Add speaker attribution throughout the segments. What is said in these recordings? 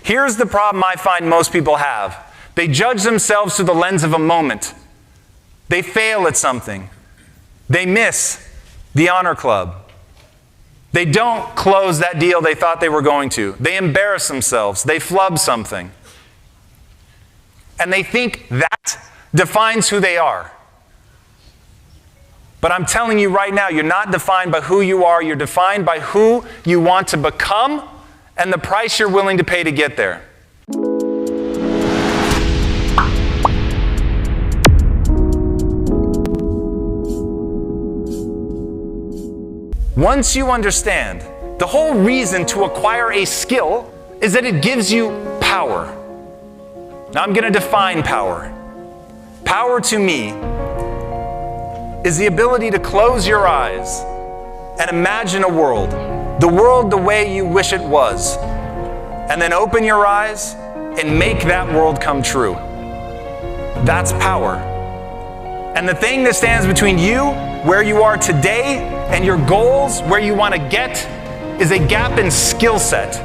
Speaker 1: Here's the problem I find most people have. They judge themselves through the lens of a moment. They fail at something. They miss the honor club. They don't close that deal they thought they were going to. They embarrass themselves. They flub something. And they think that defines who they are. But I'm telling you right now, you're not defined by who you are. You're defined by who you want to become and the price you're willing to pay to get there. Once you understand, the whole reason to acquire a skill is that it gives you power. Now I'm going to define power. Power to me is the ability to close your eyes and imagine a world, the world the way you wish it was, and then open your eyes and make that world come true. That's power. And the thing that stands between you, where you are today, and your goals, where you want to get, is a gap in skill set.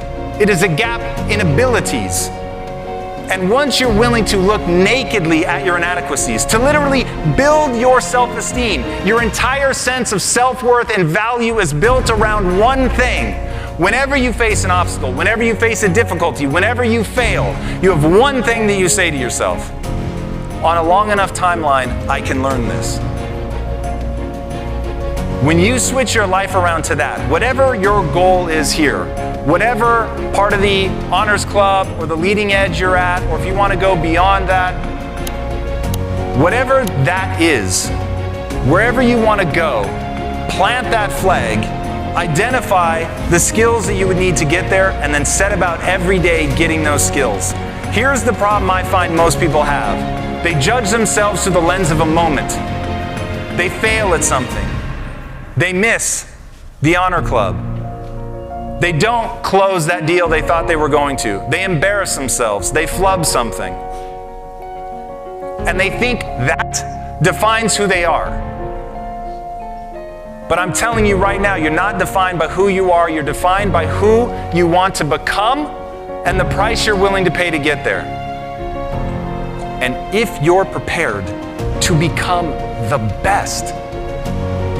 Speaker 1: It is a gap in abilities. And once you're willing to look nakedly at your inadequacies, to literally build your self-esteem, your entire sense of self-worth and value is built around one thing. Whenever you face an obstacle, whenever you face a difficulty, whenever you fail, you have one thing that you say to yourself. On a long enough timeline, I can learn this. When you switch your life around to that, whatever your goal is here, whatever part of the honors club or the leading edge you're at, or if you want to go beyond that, whatever that is, wherever you want to go, plant that flag, identify the skills that you would need to get there, and then set about every day getting those skills. Here's the problem I find most people have. They judge themselves through the lens of a moment. They fail at something. They miss the honor club. They don't close that deal they thought they were going to. They embarrass themselves. They flub something. And they think that defines who they are. But I'm telling you right now, you're not defined by who you are. You're defined by who you want to become and the price you're willing to pay to get there. And if you're prepared to become the best,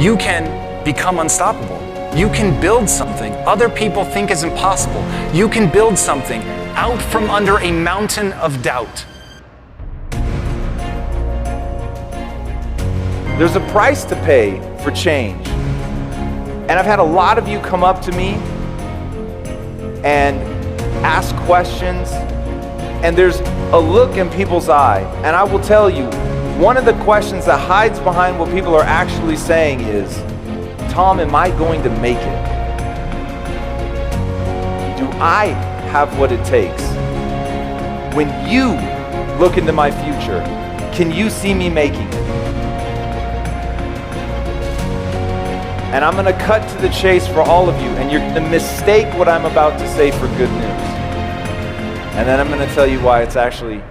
Speaker 1: you can become unstoppable. You can build something other people think is impossible. You can build something out from under a mountain of doubt.
Speaker 2: There's a price to pay for change. And I've had a lot of you come up to me and ask questions, and there's a look in people's eye. And I will tell you, one of the questions that hides behind what people are actually saying is, Tom, am I going to make it? Do I have what it takes? When you look into my future, can you see me making it? And I'm going to cut to the chase for all of you, and you're going to mistake what I'm about to say for good news. And then I'm going to tell you why it's actually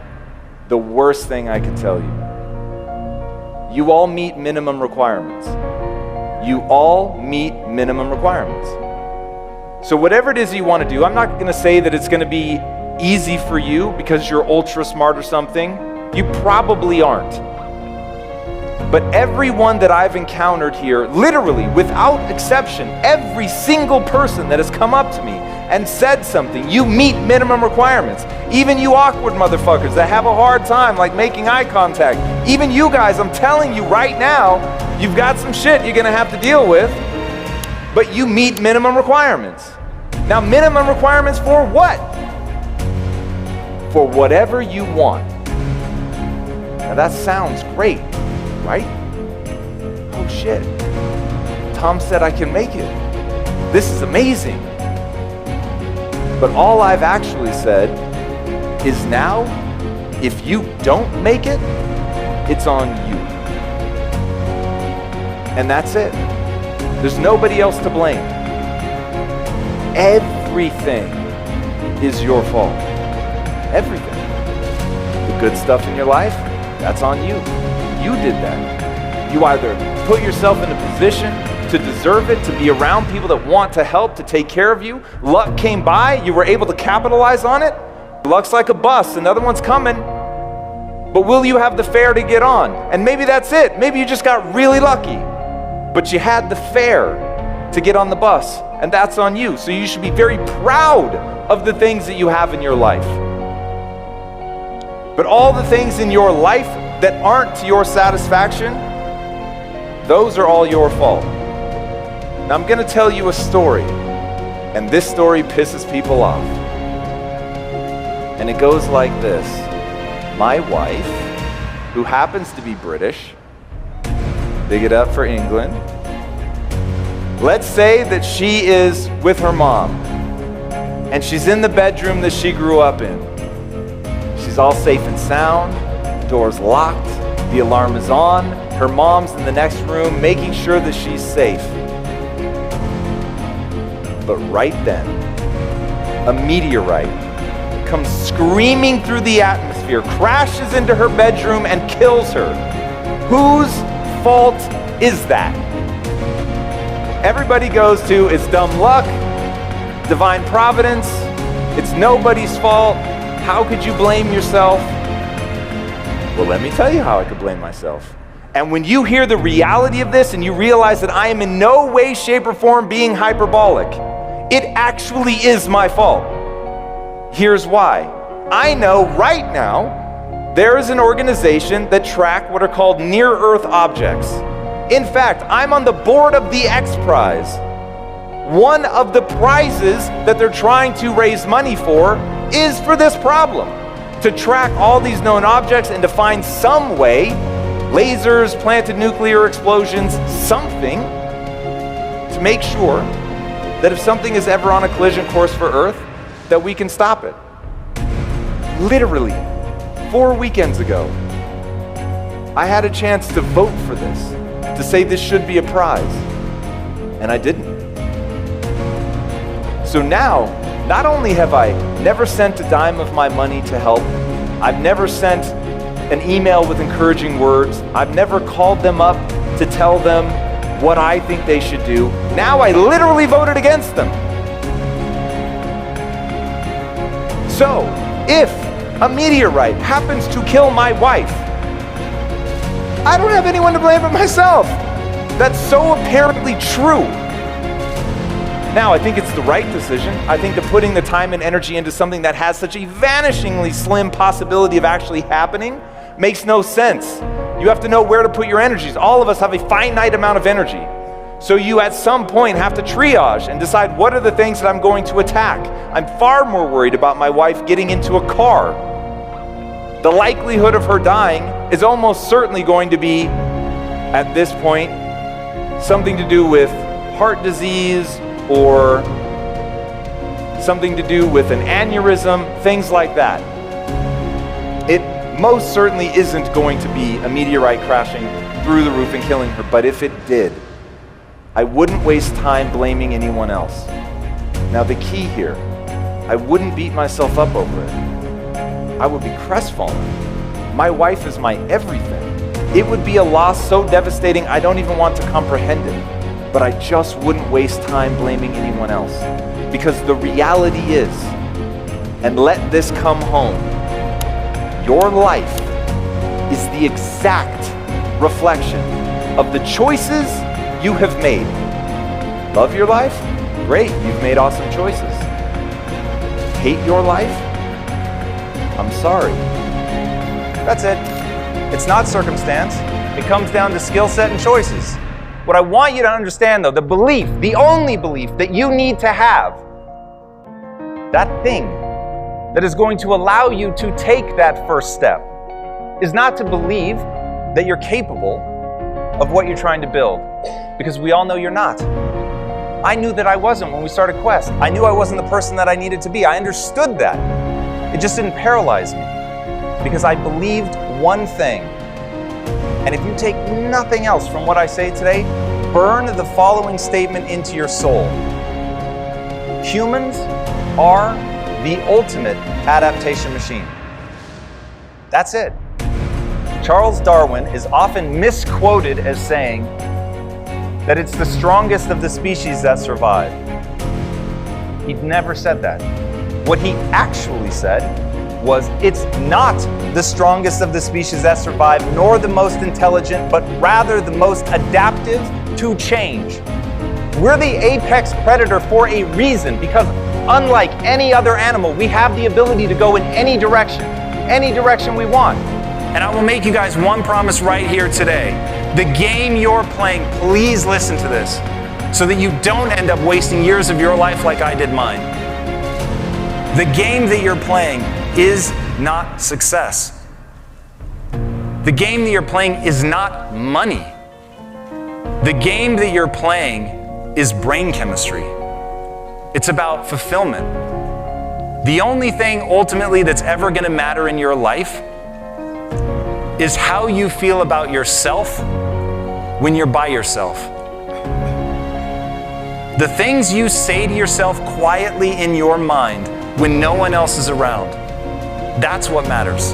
Speaker 2: the worst thing I could tell you. You all meet minimum requirements. You all meet minimum requirements. So whatever it is you want to do, I'm not going to say that it's going to be easy for you because you're ultra smart or something. You probably aren't. But everyone that I've encountered here, literally, without exception, every single person that has come up to me and said something, you meet minimum requirements. Even you awkward motherfuckers that have a hard time like making eye contact. Even you guys, I'm telling you right now, you've got some shit you're gonna have to deal with, but you meet minimum requirements. Now, minimum requirements for what? For whatever you want. Now that sounds great, right? Oh shit, Tom said I can make it. This is amazing. But all I've actually said is now, if you don't make it, it's on you. And that's it. There's nobody else to blame. Everything is your fault. Everything. The good stuff in your life, that's on you. You did that. You either put yourself in a position to deserve it, to be around people that want to help, to take care of you. Luck came by, you were able to capitalize on it, Looks like a bus, another one's coming. But will you have the fare to get on? And maybe that's it. Maybe you just got really lucky. But you had the fare to get on the bus, and that's on you. So you should be very proud of the things that you have in your life. But all the things in your life that aren't to your satisfaction, those are all your fault. Now I'm going to tell you a story, and this story pisses people off. And it goes like this. My wife, who happens to be British, big it up for England, let's say that she is with her mom, and she's in the bedroom that she grew up in. She's all safe and sound, door's locked, the alarm is on, her mom's in the next room making sure that she's safe. But right then, a meteorite comes screaming through the atmosphere, crashes into her bedroom and kills her. Whose fault is that? Everybody goes to, it's dumb luck, divine providence, it's nobody's fault. How could you blame yourself? Well, let me tell you how I could blame myself. And when you hear the reality of this and you realize that I am in no way, shape, or form being hyperbolic, it actually is my fault. Here's why. I know right now there is an organization that track what are called near-Earth objects. In fact, I'm on the board of the X Prize. One of the prizes that they're trying to raise money for is for this problem, to track all these known objects and to find some way, lasers, planted nuclear explosions, something, to make sure that if something is ever on a collision course for Earth, that we can stop it. Literally, 4 weekends ago, I had a chance to vote for this, to say this should be a prize, and I didn't. So now, not only have I never sent a dime of my money to help, I've never sent an email with encouraging words, I've never called them up to tell them what I think they should do. Now I literally voted against them. So, if a meteorite happens to kill my wife, I don't have anyone to blame but myself. That's so apparently true. Now, I think it's the right decision. I think that putting the time and energy into something that has such a vanishingly slim possibility of actually happening makes no sense. You have to know where to put your energies. All of us have a finite amount of energy. So you at some point have to triage and decide what are the things that I'm going to attack. I'm far more worried about my wife getting into a car. The likelihood of her dying is almost certainly going to be, at this point, something to do with heart disease or something to do with an aneurysm, things like that. It most certainly isn't going to be a meteorite crashing through the roof and killing her, but if it did, I wouldn't waste time blaming anyone else. Now the key here, I wouldn't beat myself up over it. I would be crestfallen. My wife is my everything. It would be a loss so devastating I don't even want to comprehend it. But I just wouldn't waste time blaming anyone else. Because the reality is, and let this come home, your life is the exact reflection of the choices you have made. Love your life? Great, you've made awesome choices. Hate your life? I'm sorry.
Speaker 1: That's it. It's not circumstance. It comes down to skill set and choices. What I want you to understand, though, the belief, the only belief that you need to have, that thing that is going to allow you to take that first step, is not to believe that you're capable of what you're trying to build, because we all know you're not. I knew that I wasn't when we started Quest. I knew I wasn't the person that I needed to be. I understood that. It just didn't paralyze me, because I believed one thing. And if you take nothing else from what I say today, burn the following statement into your soul. Humans are the ultimate adaptation machine. That's it. Charles Darwin is often misquoted as saying that it's the strongest of the species that survive. He never said that. What he actually said was, it's not the strongest of the species that survive, nor the most intelligent, but rather the most adaptive to change. We're the apex predator for a reason, because unlike any other animal, we have the ability to go in any direction we want. And I will make you guys one promise right here today. The game you're playing, please listen to this, so that you don't end up wasting years of your life like I did mine. The game that you're playing is not success. The game that you're playing is not money. The game that you're playing is brain chemistry. It's about fulfillment. The only thing ultimately that's ever going to matter in your life is how you feel about yourself when you're by yourself. The things you say to yourself quietly in your mind when no one else is around, that's what matters.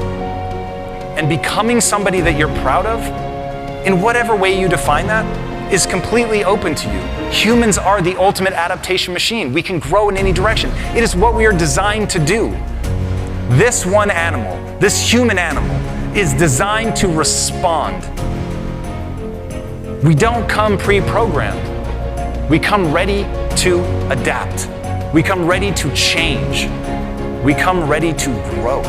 Speaker 1: And becoming somebody that you're proud of, in whatever way you define that, is completely open to you. Humans are the ultimate adaptation machine. We can grow in any direction. It is what we are designed to do. This one animal, this human animal, is designed to respond. We don't come pre-programmed. We come ready to adapt. We come ready to change. We come ready to grow.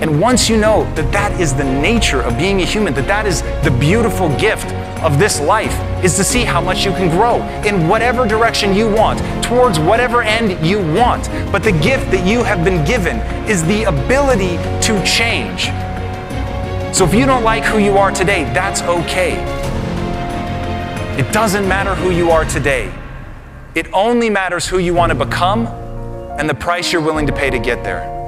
Speaker 1: And once you know that that is the nature of being a human, that that is the beautiful gift of this life, is to see how much you can grow in whatever direction you want, towards whatever end you want. But the gift that you have been given is the ability to change. So if you don't like who you are today, that's okay. It doesn't matter who you are today. It only matters who you want to become and the price you're willing to pay to get there.